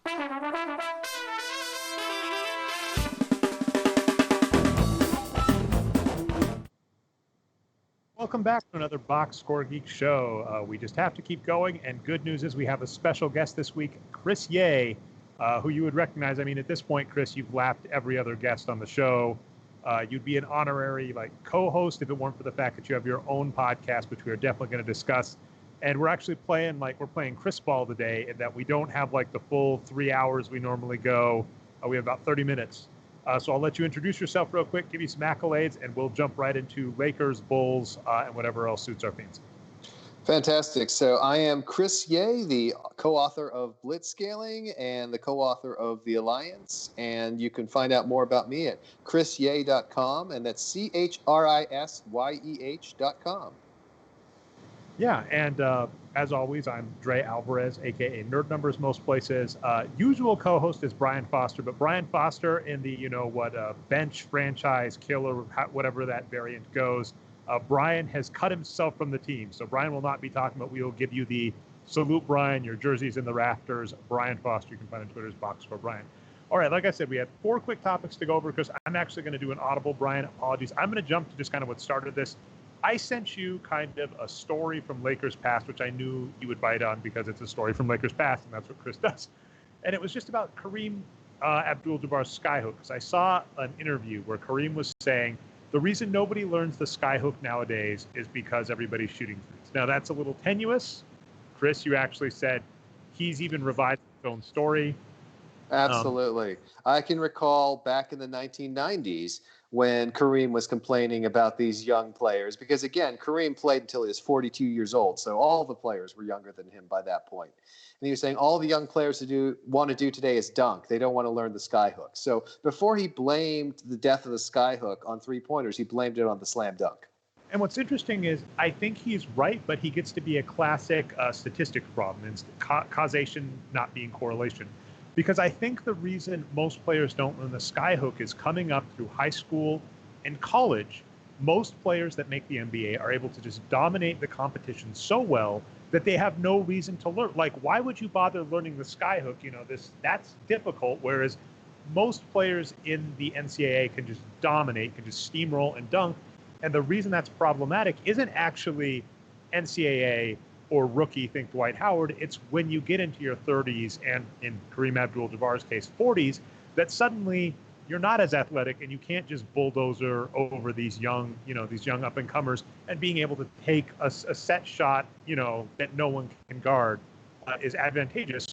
Welcome back to another Boxscore Geek show. We just have to keep going, and good news is we have a special guest this week, Chris Ye, who you would recognize. I mean, at this point, Chris, you've lapped every other guest on the show. You'd be an honorary co-host if it weren't for the fact that you have your own podcast, which we are definitely going to discuss. And we're actually playing Chris Ball today, in that we don't have the full 3 hours we normally go. We have about 30 minutes. So I'll let you introduce yourself real quick, give you some accolades, and we'll jump right into Lakers, Bulls, and whatever else suits our fancy. Fantastic. So I am Chris Ye, the co-author of Blitzscaling and the co-author of The Alliance. And you can find out more about me at chrisye.com, and that's CHRISYEH.com. Yeah, and as always, I'm Dre Alvarez, a.k.a. Nerd Numbers most places. Usual co-host is Brian Foster, but Brian Foster in the, bench franchise killer, whatever that variant goes, Brian has cut himself from the team. So Brian will not be talking, but we will give you the salute, Brian, your jersey's in the rafters. Brian Foster, you can find on Twitter's Boxscore Brian. All right, like I said, we had 4 quick topics to go over because I'm actually going to do an audible, Brian. Apologies. I'm going to jump to just kind of what started this. I sent you kind of a story from Lakers Past, which I knew you would bite on because it's a story from Lakers Past, and that's what Chris does. And it was just about Kareem Abdul-Jabbar's skyhook, because I saw an interview where Kareem was saying the reason nobody learns the skyhook nowadays is because everybody's shooting threes. Now, that's a little tenuous. Chris, you actually said he's even revised his own story. Absolutely. I can recall back in the 1990s when Kareem was complaining about these young players, because again, Kareem played until he was 42 years old. So all the players were younger than him by that point. And he was saying all the young players want to do today is dunk. They don't want to learn the skyhook. So before he blamed the death of the skyhook on 3-pointers, he blamed it on the slam dunk. And what's interesting is I think he's right, but he gets to be a classic statistics problem, and causation not being correlation. Because I think the reason most players don't learn the skyhook is coming up through high school and college. Most players that make the NBA are able to just dominate the competition so well that they have no reason to learn. Like, why would you bother learning the skyhook? That's difficult. Whereas most players in the NCAA can just dominate, can just steamroll and dunk. And the reason that's problematic isn't actually NCAA or rookie, think Dwight Howard. It's when you get into your 30s and, in Kareem Abdul-Jabbar's case, 40s, that suddenly you're not as athletic and you can't just bulldozer over these young up-and-comers, and being able to take a set shot, that no one can guard is advantageous.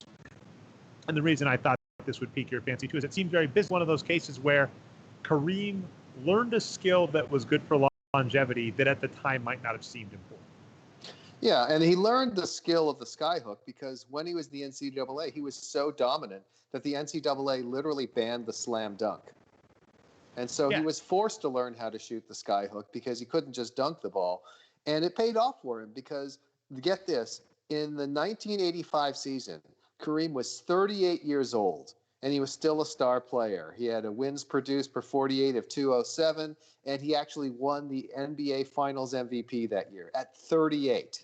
And the reason I thought this would pique your fancy too is it seems very busy. One of those cases where Kareem learned a skill that was good for longevity that at the time might not have seemed important. Yeah, and he learned the skill of the skyhook because when he was in the NCAA, he was so dominant that the NCAA literally banned the slam dunk. And so he was forced to learn how to shoot the skyhook because he couldn't just dunk the ball. And it paid off for him because, get this, in the 1985 season, Kareem was 38 years old, and he was still a star player. He had a wins produced per 48 of 207, and he actually won the NBA Finals MVP that year at 38.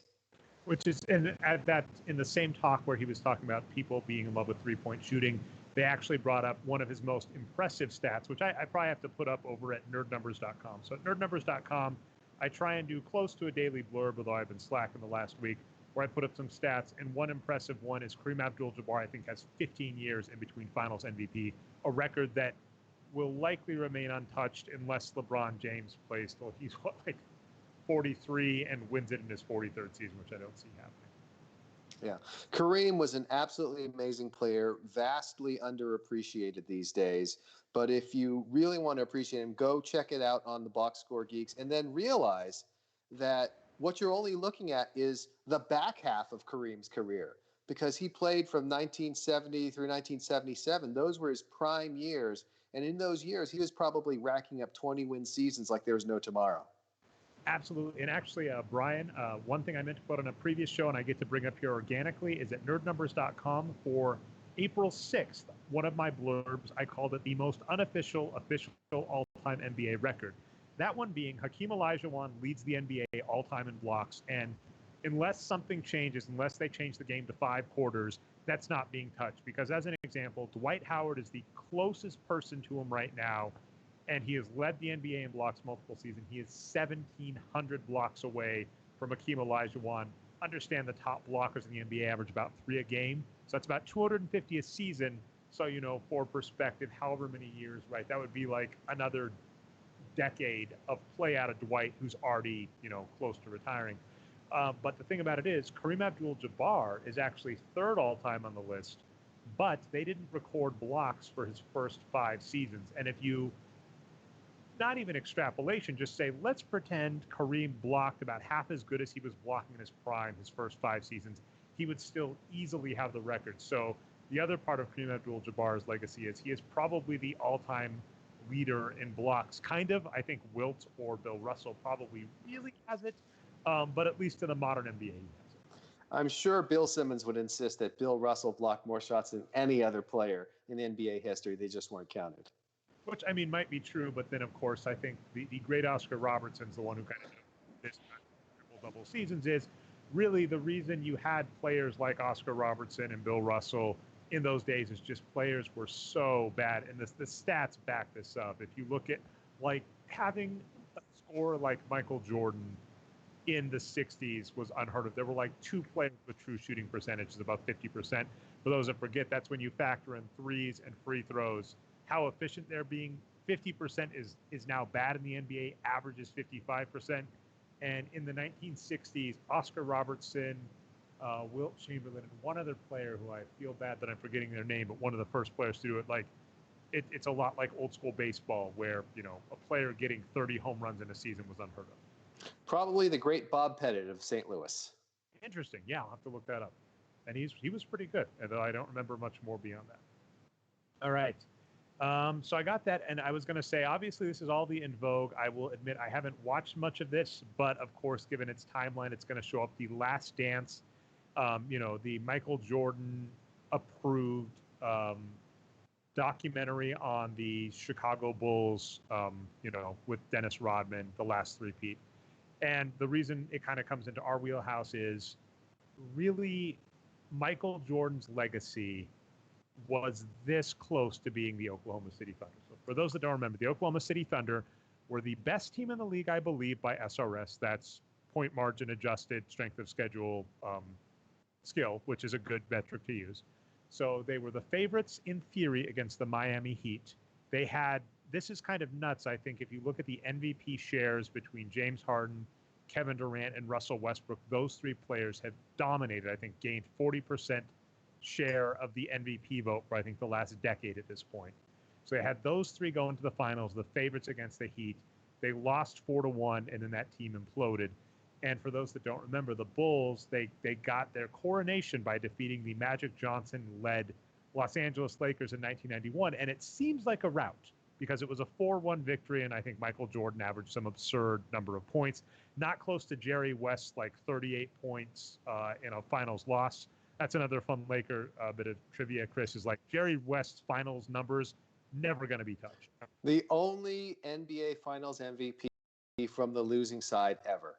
Which is in the same talk where he was talking about people being in love with three-point shooting, they actually brought up one of his most impressive stats, which I probably have to put up over at nerdnumbers.com. So at nerdnumbers.com, I try and do close to a daily blurb, although I've been slacking the last week, where I put up some stats. And one impressive one is Kareem Abdul-Jabbar, I think, has 15 years in between Finals MVP, a record that will likely remain untouched unless LeBron James plays till he's 43 and wins it in his 43rd season, which I don't see happening. Yeah. Kareem was an absolutely amazing player, vastly underappreciated these days. But if you really want to appreciate him, go check it out on the Boxscore Geeks, and then realize that what you're only looking at is the back half of Kareem's career, because he played from 1970 through 1977. Those were his prime years. And in those years, he was probably racking up 20-win seasons like there was no tomorrow. Absolutely. And actually, Brian, one thing I meant to put on a previous show, and I get to bring up here organically, is at nerdnumbers.com for April 6th. One of my blurbs, I called it the most official all-time NBA record. That one being Hakeem Olajuwon leads the NBA all-time in blocks. And unless something changes, unless they change the game to 5 quarters, that's not being touched. Because as an example, Dwight Howard is the closest person to him right now, and he has led the NBA in blocks multiple seasons. He is 1,700 blocks away from Akeem Olajuwon. Understand the top blockers in the NBA average about 3 a game, so that's about 250 a season. So, for perspective, however many years, right, that would be like another decade of play out of Dwight, who's already, close to retiring. But the thing about it is, Kareem Abdul-Jabbar is actually third all-time on the list, but they didn't record blocks for his first 5 seasons. And if you, not even extrapolation, just say, let's pretend Kareem blocked about half as good as he was blocking in his prime his first 5 seasons, he would still easily have the record. So the other part of Kareem Abdul-Jabbar's legacy is he is probably the all-time leader in blocks. Kind of, I think Wilt or Bill Russell probably really has it, but at least in the modern NBA, he has it. I'm sure Bill Simmons would insist that Bill Russell blocked more shots than any other player in NBA history. They just weren't counted. Which, I mean, might be true, but then, of course, I think the great Oscar Robertson's the one who kind of did this triple-double seasons is really the reason you had players like Oscar Robertson and Bill Russell in those days is just players were so bad. And the stats back this up. If you look at, like, having a scorer like Michael Jordan in the 60s was unheard of. There were like 2 players with true shooting percentages, about 50%. For those that forget, that's when you factor in threes and free throws. How efficient they're being, 50% is now bad in the NBA, average is 55%. And in the 1960s, Oscar Robertson, Wilt Chamberlain, and one other player who I feel bad that I'm forgetting their name, but one of the first players to do it, like, it's a lot like old school baseball where, a player getting 30 home runs in a season was unheard of. Probably the great Bob Pettit of St. Louis. Interesting. Yeah, I'll have to look that up. And he was pretty good, although I don't remember much more beyond that. All right. So I got that, and I was going to say, obviously, this is all the In Vogue. I will admit I haven't watched much of this, but of course, given its timeline, it's going to show up The Last Dance, the Michael Jordan approved documentary on the Chicago Bulls, with Dennis Rodman, the last three-peat. And the reason it kind of comes into our wheelhouse is really Michael Jordan's legacy was this close to being the Oklahoma City Thunder. So for those that don't remember, the Oklahoma City Thunder were the best team in the league, I believe, by SRS. That's point margin adjusted strength of schedule skill, which is a good metric to use. So they were the favorites in theory against the Miami Heat. They had, this is kind of nuts, I think, if you look at the MVP shares between James Harden, Kevin Durant, and Russell Westbrook, those 3 players have dominated, I think, gained 40% share of the MVP vote for, I think, the last decade at this point. So they had those 3 go into the finals, the favorites against the Heat. They lost 4-1, and then that team imploded. And for those that don't remember, the Bulls, they got their coronation by defeating the Magic Johnson-led Los Angeles Lakers in 1991. And it seems like a rout because it was a 4-1 victory, and I think Michael Jordan averaged some absurd number of points. Not close to Jerry West's, like, 38 points in a finals loss. That's another fun Laker bit of trivia, Chris, is like Jerry West's finals numbers never going to be touched. The only NBA Finals MVP from the losing side ever.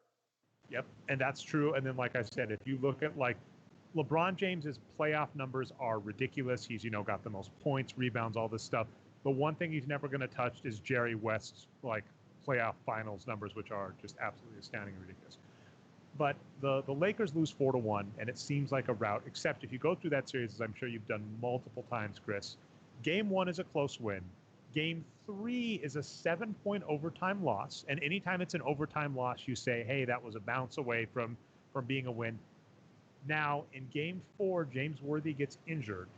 Yep, and that's true. And then, like I said, if you look at, like, LeBron James's playoff numbers are ridiculous. He's, got the most points, rebounds, all this stuff. The one thing he's never going to touch is Jerry West's, like, playoff finals numbers, which are just absolutely astounding and ridiculous. But the Lakers lose 4-1, and it seems like a rout, except if you go through that series, as I'm sure you've done multiple times, Chris, Game 1 is a close win. Game 3 is a 7-point overtime loss, and anytime it's an overtime loss, you say, hey, that was a bounce away from being a win. Now, in Game 4, James Worthy gets injured,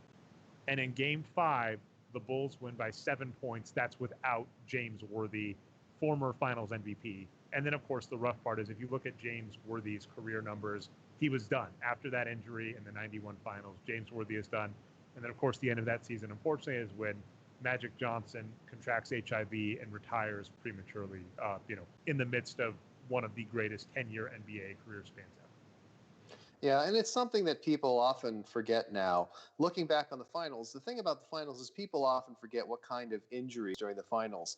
and in Game 5, the Bulls win by 7 points. That's without James Worthy, former Finals MVP. And then, of course, the rough part is if you look at James Worthy's career numbers, he was done. After that injury in the 91 finals, James Worthy is done. And then, of course, the end of that season, unfortunately, is when Magic Johnson contracts HIV and retires prematurely, in the midst of one of the greatest 10-year NBA career spans ever. Yeah, and it's something that people often forget now. Looking back on the finals, the thing about the finals is people often forget what kind of injuries during the finals.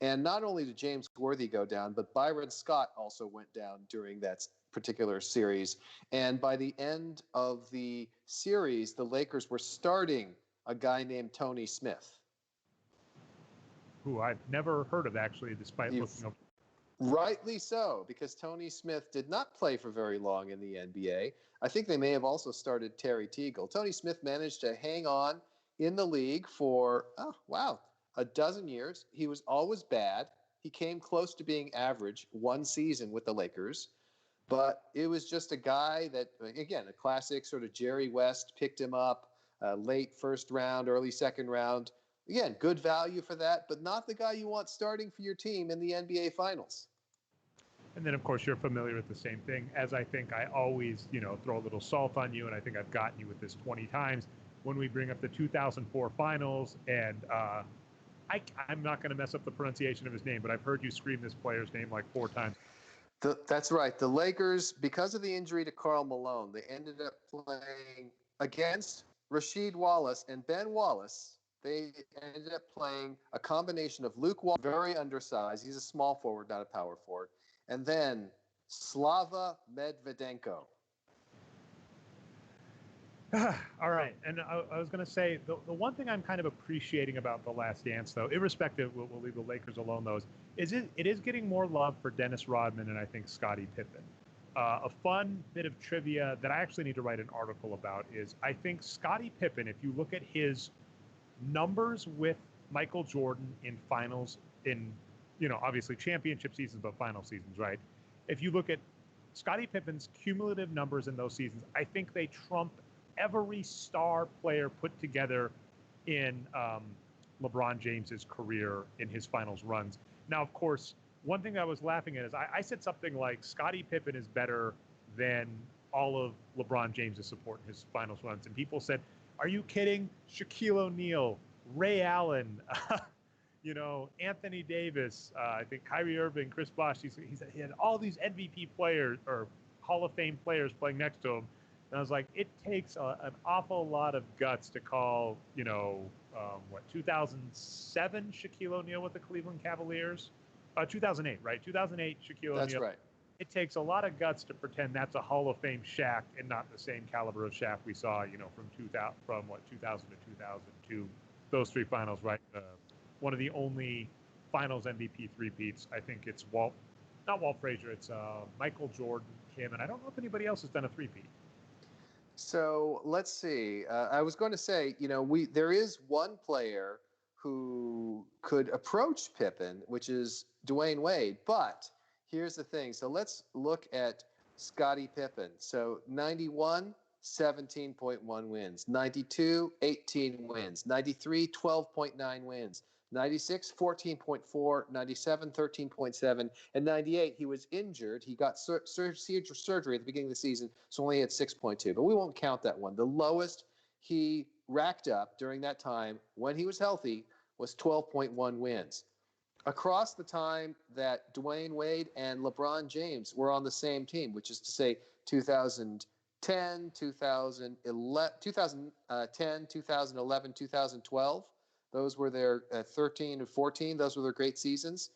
And not only did James Worthy go down, but Byron Scott also went down during that particular series. And by the end of the series, the Lakers were starting a guy named Tony Smith, who I've never heard of, actually, despite looking up. Rightly so, because Tony Smith did not play for very long in the NBA. I think they may have also started Terry Teagle. Tony Smith managed to hang on in the league for, a dozen years. He was always bad. He came close to being average one season with the Lakers, but it was just a guy that, again, a classic sort of Jerry West picked him up, late first round, early second round. Again, good value for that, but not the guy you want starting for your team in the NBA Finals. And then, of course, you're familiar with the same thing, as I think I always, throw a little salt on you, and I think I've gotten you with this 20 times when we bring up the 2004 Finals, and I'm not going to mess up the pronunciation of his name, but I've heard you scream this player's name like 4 times. That's right. The Lakers, because of the injury to Karl Malone, they ended up playing against Rasheed Wallace and Ben Wallace. They ended up playing a combination of Luke Wallace, very undersized. He's a small forward, not a power forward. And then Slava Medvedenko. All right. And I was going to say, the one thing I'm kind of appreciating about The Last Dance, though, irrespective, we'll leave the Lakers alone, though, is it is getting more love for Dennis Rodman and I think Scottie Pippen. A fun bit of trivia that I actually need to write an article about is I think Scottie Pippen, if you look at his numbers with Michael Jordan in finals, in, obviously championship seasons, but final seasons, right? If you look at Scottie Pippen's cumulative numbers in those seasons, I think they trump every star player put together in LeBron James's career in his finals runs. Now, of course, one thing I was laughing at is I said something like Scottie Pippen is better than all of LeBron James's support in his finals runs. And people said, are you kidding? Shaquille O'Neal, Ray Allen, Anthony Davis, I think Kyrie Irving, Chris Bosh. He had all these MVP players or Hall of Fame players playing next to him. And I was like, it takes an awful lot of guts to call, 2007 Shaquille O'Neal with the Cleveland Cavaliers? 2008, right? 2008 Shaquille O'Neal. That's right. It takes a lot of guts to pretend that's a Hall of Fame Shaq and not the same caliber of Shaq we saw, from 2000 to 2002, those 3 finals, right? One of the only Finals MVP three-peats. I think it's not Walt Frazier. It's Michael Jordan, him, and I don't know if anybody else has done a three-peat. So let's see. I was going to say, there is one player who could approach Pippen, which is Dwayne Wade. But here's the thing. So let's look at Scottie Pippen. So 91, 17.1 wins. 92, 18 wins. 93, 12.9 wins. 96, 14.4, 97, 13.7, and 98, he was injured. He got surgery at the beginning of the season, so only had 6.2, but we won't count that one. The lowest he racked up during that time when he was healthy was 12.1 wins. Across the time that Dwayne Wade and LeBron James were on the same team, which is to say 2010, 2011, 2012, those were their 13 and 14. Those were their great seasons.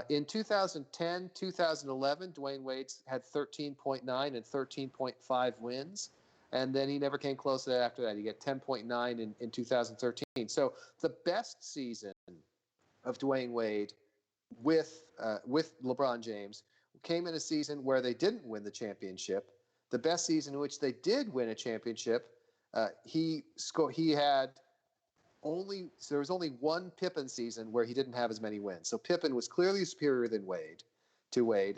In 2010, 2011, Dwayne Wade had 13.9 and 13.5 wins. And then he never came close to that after that. He got 10.9 in 2013. So the best season of Dwayne Wade with LeBron James came in a season where they didn't win the championship. The best season in which they did win a championship, there was only one Pippen season where he didn't have as many wins. So Pippen was clearly superior than Wade,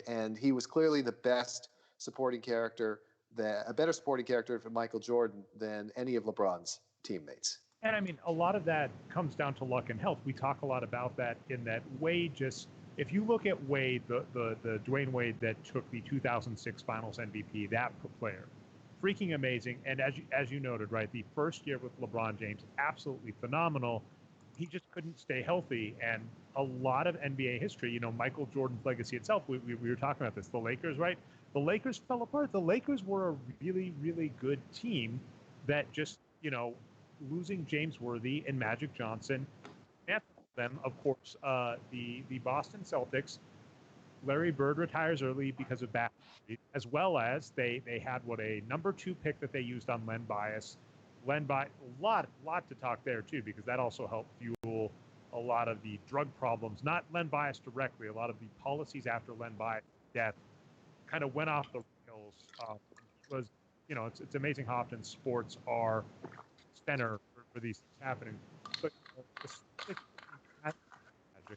and he was clearly the best supporting character, a better supporting character for Michael Jordan than any of LeBron's teammates. And I mean, a lot of that comes down to luck and health. We talk a lot about that in that Wade if you look at Wade, the Dwayne Wade that took the 2006 Finals MVP, that player, freaking amazing. And as you noted, right, the first year with LeBron James, absolutely phenomenal. He just couldn't stay healthy. And a lot of NBA history, Michael Jordan's legacy itself, we were talking about this, the Lakers, right? The Lakers fell apart. The Lakers were a really, really good team that just, losing James Worthy and Magic Johnson, and them, of course, the Boston Celtics, Larry Bird retires early because of back injury, as well as they had a number 2 pick that they used on Len Bias. A lot to talk there too, because that also helped fuel a lot of the drug problems. Not Len Bias directly. A lot of the policies after Len Bias' death kind of went off the rails. Was it's amazing how often sports are center for these things happening. But the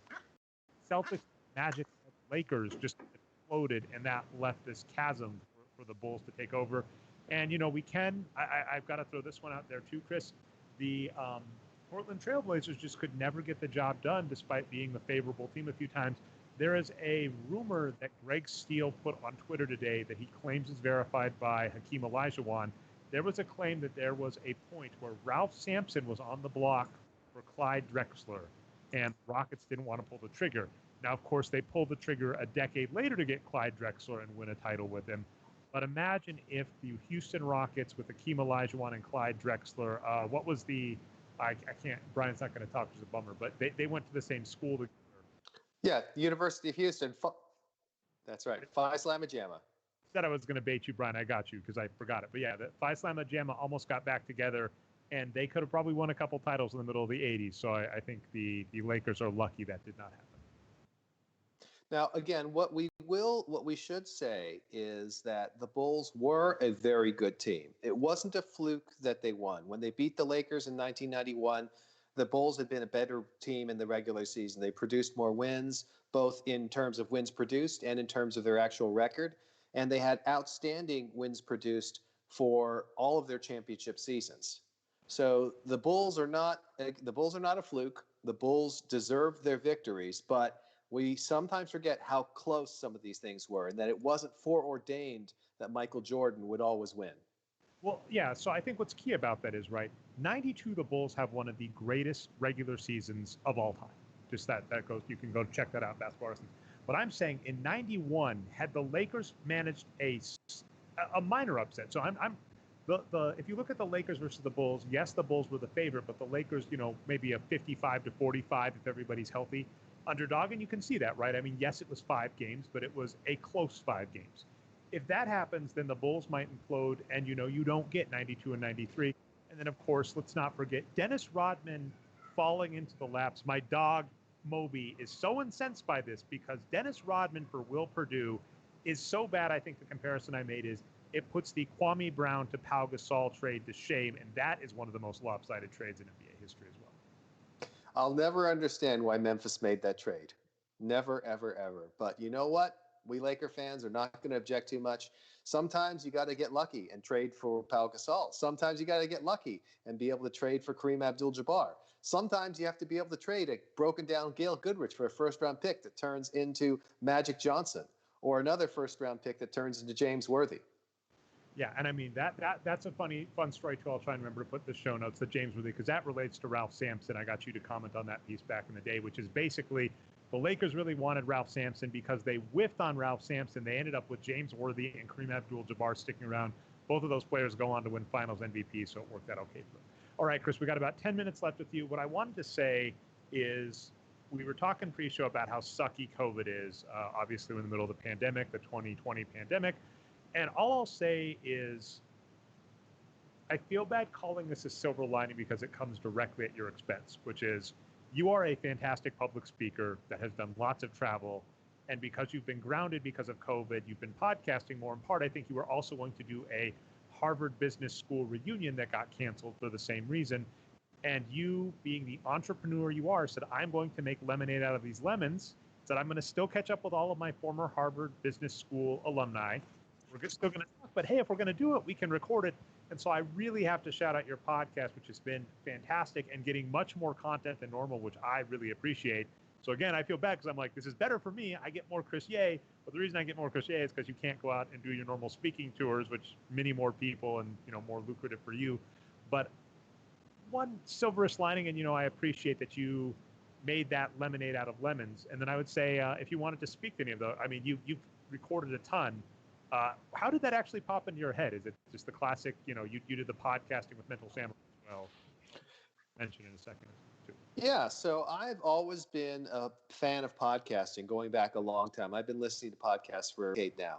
Celtics magic Lakers just exploded, and that left this chasm for the Bulls to take over. And I've got to throw this one out there too, Chris. The Portland Trailblazers just could never get the job done, despite being the favorable team a few times. There is a rumor that Greg Steele put on Twitter today that he claims is verified by Hakeem Olajuwon. There was a claim that there was a point where Ralph Sampson was on the block for Clyde Drexler, and Rockets didn't want to pull the trigger. Now, of course, they pulled the trigger a decade later to get Clyde Drexler and win a title with him. But imagine if the Houston Rockets with Hakeem Olajuwon and Clyde Drexler, what was the, I can't, Brian's not going to talk, which is a bummer, but they went to the same school together. Yeah, University of Houston. That's right. Phi Slamma Jamma. Said I was going to bait you, Brian. I got you because I forgot it. But yeah, the Phi Slamma Jamma almost got back together, and they could have probably won a couple titles in the middle of the 80s. So I think the Lakers are lucky that did not happen. Now, again, what we should say is that the Bulls were a very good team. It wasn't a fluke that they won. When they beat the Lakers in 1991, the Bulls had been a better team in the regular season. They produced more wins, both in terms of wins produced and in terms of their actual record. And they had outstanding wins produced for all of their championship seasons. So the Bulls are not a fluke. The Bulls deserved their victories, but we sometimes forget how close some of these things were, and that it wasn't foreordained that Michael Jordan would always win. Well, yeah, so I think what's key about that is, right, 92, the Bulls have one of the greatest regular seasons of all time. Just that goes, you can go check that out, Basketball. But I'm saying in 91, had the Lakers managed a minor upset. So if you look at the Lakers versus the Bulls, yes, the Bulls were the favorite, but the Lakers, maybe a 55-45 if everybody's healthy underdog, and you can see that, right? I mean, yes, it was 5 games, but it was a close 5 games. If that happens, then the Bulls might implode, and you don't get 92 and 93. And then, of course, let's not forget Dennis Rodman falling into the laps. My dog Moby is so incensed by this because Dennis Rodman for Will Perdue is so bad. I think the comparison I made is it puts the Kwame Brown to Pau Gasol trade to shame, and that is one of the most lopsided trades in NBA history as well. I'll never understand why Memphis made that trade. Never, ever, ever. But you know what? We Laker fans are not going to object too much. Sometimes you got to get lucky and trade for Pau Gasol. Sometimes you got to get lucky and be able to trade for Kareem Abdul-Jabbar. Sometimes you have to be able to trade a broken down Gail Goodrich for a first-round pick that turns into Magic Johnson, or another first-round pick that turns into James Worthy. Yeah, and I mean that's a fun story too. I'll try and remember to put the show notes that James Worthy, because that relates to Ralph Sampson. I got you to comment on that piece back in the day, which is basically the Lakers really wanted Ralph Sampson because they whiffed on Ralph Sampson. They ended up with James Worthy and Kareem Abdul-Jabbar sticking around. Both of those players go on to win Finals MVP, so it worked out okay for them. All right, Chris, we got about 10 minutes left with you. What I wanted to say is we were talking pre-show about how sucky COVID is. Obviously, we're in the middle of the pandemic, the 2020 pandemic. And all I'll say is I feel bad calling this a silver lining because it comes directly at your expense, which is you are a fantastic public speaker that has done lots of travel. And because you've been grounded because of COVID, you've been podcasting more in part. I think you were also going to do a Harvard Business School reunion that got canceled for the same reason. And you, being the entrepreneur you are, said, I'm going to make lemonade out of these lemons. Said, I'm going to still catch up with all of my former Harvard Business School alumni. We're still going to talk, but hey, if we're going to do it, we can record it. And so I really have to shout out your podcast, which has been fantastic and getting much more content than normal, which I really appreciate. So again, I feel bad because I'm like, this is better for me. I get more Chris Ye, but the reason I get more Chris Ye is because you can't go out and do your normal speaking tours, which many more people and, more lucrative for you. But one silverest lining, and, I appreciate that you made that lemonade out of lemons. And then I would say, if you wanted to speak to any of those, I mean, you've recorded a ton. How did that actually pop into your head? Is it just the classic, you did the podcasting with Mental Samurai as well? Mention in a second. Yeah, so I've always been a fan of podcasting going back a long time. I've been listening to podcasts for a decade now.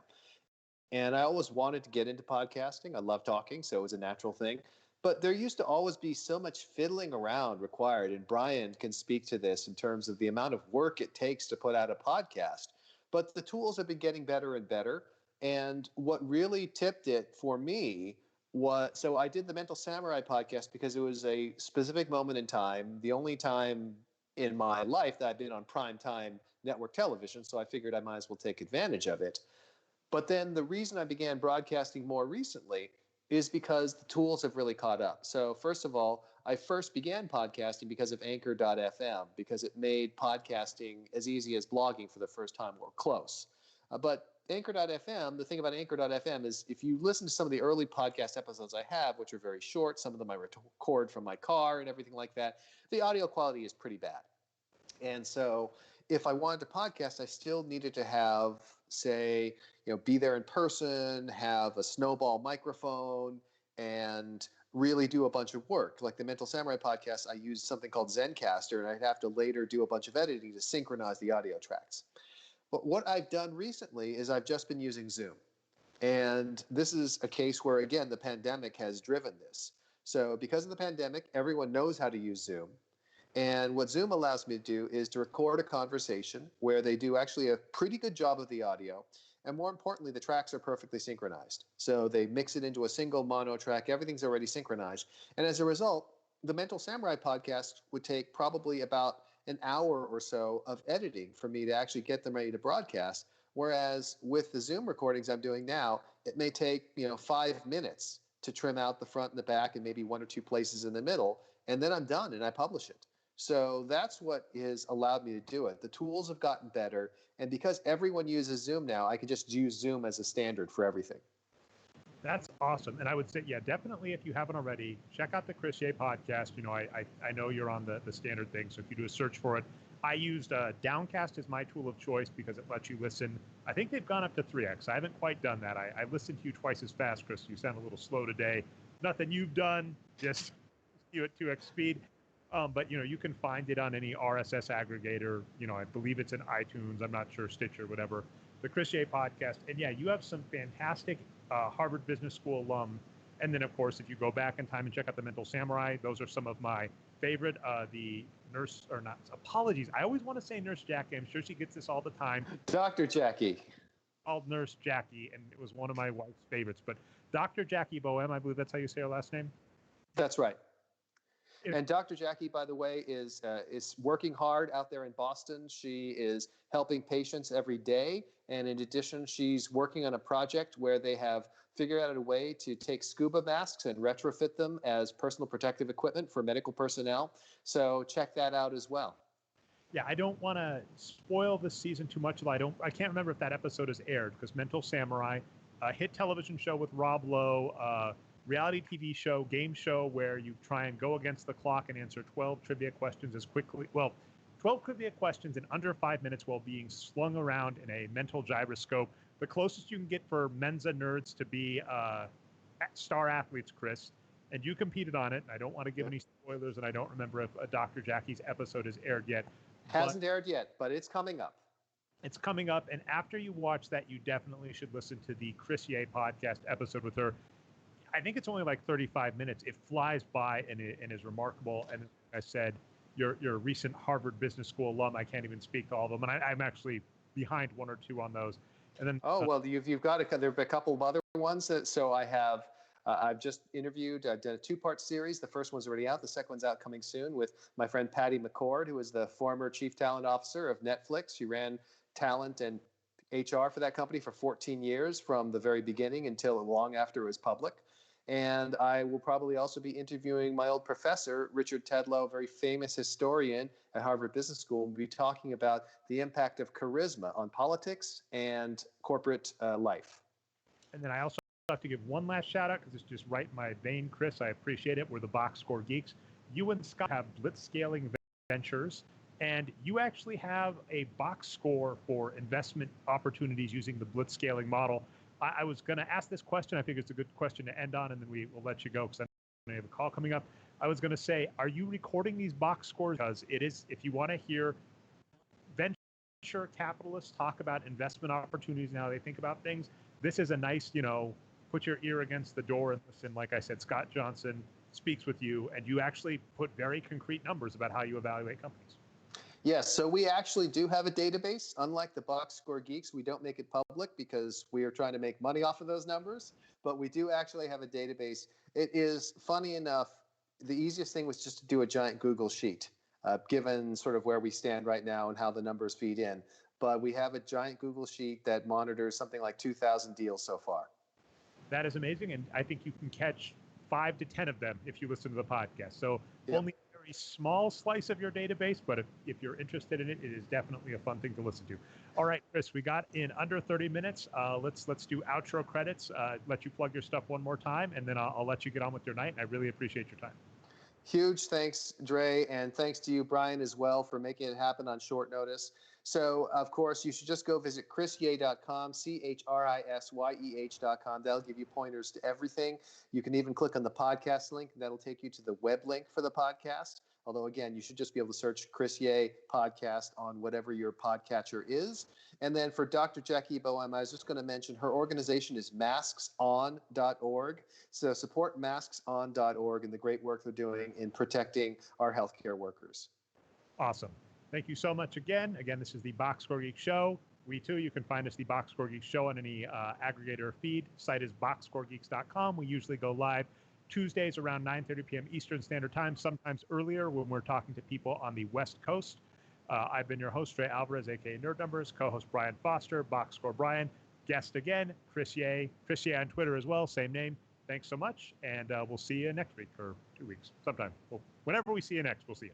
And I always wanted to get into podcasting. I love talking, so it was a natural thing. But there used to always be so much fiddling around required. And Brian can speak to this in terms of the amount of work it takes to put out a podcast. But the tools have been getting better and better. And what really tipped it for me was, so I did the Mental Samurai podcast because it was a specific moment in time, the only time in my life that I've been on prime time network television. So I figured I might as well take advantage of it. But then the reason I began broadcasting more recently is because the tools have really caught up. So, first of all, I first began podcasting because of Anchor.fm, because it made podcasting as easy as blogging for the first time or close. But Anchor.fm, the thing about Anchor.fm is if you listen to some of the early podcast episodes I have, which are very short, some of them I record from my car and everything like that, the audio quality is pretty bad. And so if I wanted to podcast, I still needed to have, say, be there in person, have a snowball microphone, and really do a bunch of work. Like the Mental Samurai podcast, I used something called Zencaster, and I'd have to later do a bunch of editing to synchronize the audio tracks. But what I've done recently is I've just been using Zoom. And this is a case where, again, the pandemic has driven this. So because of the pandemic, everyone knows how to use Zoom. And what Zoom allows me to do is to record a conversation where they do actually a pretty good job of the audio. And more importantly, the tracks are perfectly synchronized. So they mix it into a single mono track. Everything's already synchronized. And as a result, the Mental Samurai podcast would take probably about an hour or so of editing for me to actually get them ready to broadcast. Whereas with the Zoom recordings I'm doing now, it may take 5 minutes to trim out the front and the back and maybe one or two places in the middle. And then I'm done and I publish it. So that's what has allowed me to do it. The tools have gotten better. And because everyone uses Zoom now, I can just use Zoom as a standard for everything. That's awesome. And I would say, yeah, definitely if you haven't already, check out the Chris Ye podcast. I know you're on the standard thing. So if you do a search for it, I used Downcast as my tool of choice because it lets you listen. I think they've gone up to 3x. I haven't quite done that. I listened to you twice as fast, Chris. You sound a little slow today. Nothing you've done, just you at 2x speed. But you can find it on any RSS aggregator. I believe it's in iTunes. I'm not sure, Stitcher, whatever. The Chris Ye podcast. And yeah, you have some fantastic Harvard Business School alum. And then, of course, if you go back in time and check out the Mental Samurai, those are some of my favorite. The nurse, or not, apologies. I always want to say Nurse Jackie. I'm sure she gets this all the time. Dr. Jackie. Called Nurse Jackie, and it was one of my wife's favorites. But Dr. Jackie Boehm, I believe that's how you say her last name. That's right. And Dr. Jackie, by the way, is working hard out there in Boston. She is helping patients every day. And in addition, she's working on a project where they have figured out a way to take scuba masks and retrofit them as personal protective equipment for medical personnel. So check that out as well. Yeah, I don't want to spoil this season too much. I can't remember if that episode has aired because Mental Samurai, a hit television show with Rob Lowe, reality TV show, game show, where you try and go against the clock and answer 12 trivia questions 12 trivia questions in under 5 minutes while being slung around in a mental gyroscope. The closest you can get for Mensa nerds to be star athletes, Chris. And you competed on it. I don't want to give any spoilers, and I don't remember if Dr. Jackie's episode has aired yet. Hasn't aired yet, but it's coming up. It's coming up, and after you watch that, you definitely should listen to the Chris Ye podcast episode with her. I think it's only like 35 minutes. It flies by and is remarkable. And like I said, you're a recent Harvard Business School alum. I can't even speak to all of them, and I'm actually behind one or two on those. And then well, you've got there've been a couple of other ones so I have. I've just interviewed. I've done a 2-part series. The first one's already out. The second one's out coming soon with my friend Patty McCord, who is the former chief talent officer of Netflix. She ran talent and HR for that company for 14 years from the very beginning until long after it was public. And I will probably also be interviewing my old professor, Richard Tedlow, a very famous historian at Harvard Business School. We'll be talking about the impact of charisma on politics and corporate life. And then I also have to give one last shout out because it's just right in my vein, Chris. I appreciate it. We're the Boxscore Geeks. You and Scott have blitzscaling ventures, and you actually have a box score for investment opportunities using the blitzscaling model. I was going to ask this question. I think it's a good question to end on, and then we will let you go because I have a call coming up. I was going to say, are you recording these box scores? Because it is, if you want to hear venture capitalists talk about investment opportunities and how they think about things, this is a nice, put your ear against the door and listen. Like I said, Scott Johnson speaks with you, and you actually put very concrete numbers about how you evaluate companies. Yes, so we actually do have a database. Unlike the Boxscore Geeks, we don't make it public because we are trying to make money off of those numbers, but we do actually have a database. It is, funny enough, the easiest thing was just to do a giant Google sheet, given sort of where we stand right now and how the numbers feed in. But we have a giant Google sheet that monitors something like 2,000 deals so far. That is amazing, and I think you can catch 5 to 10 of them if you listen to the podcast. So Yep. Only a very small slice of your database, but if you're interested in it, it is definitely a fun thing to listen to. All right, Chris, we got in under 30 minutes. Let's do outro credits. Let you plug your stuff one more time, and then I'll let you get on with your night. And I really appreciate your time. Huge thanks, Dre, and thanks to you, Brian, as well, for making it happen on short notice. So, of course, you should just go visit chrisyeh.com, CHRISYEH.com. That'll give you pointers to everything. You can even click on the podcast link. That'll take you to the web link for the podcast. Although, again, you should just be able to search Chris Yeh podcast on whatever your podcatcher is. And then for Dr. Jackie Boehm, I was just going to mention her organization is maskson.org. So support maskson.org and the great work they're doing in protecting our healthcare workers. Awesome. Thank you so much again. Again, this is the Boxscore Geek Show. We too, you can find us the Boxscore Geek Show on any aggregator feed. Site is boxscoregeeks.com. We usually go live Tuesdays around 9:30 p.m. Eastern Standard Time, sometimes earlier when we're talking to people on the West Coast. I've been your host, Dre Alvarez, aka Nerd Numbers, co-host Brian Foster, Boxscore Brian, guest again, Chris Yeh on Twitter as well, same name. Thanks so much, and we'll see you next week or 2 weeks, sometime. Whenever we see you next, we'll see you.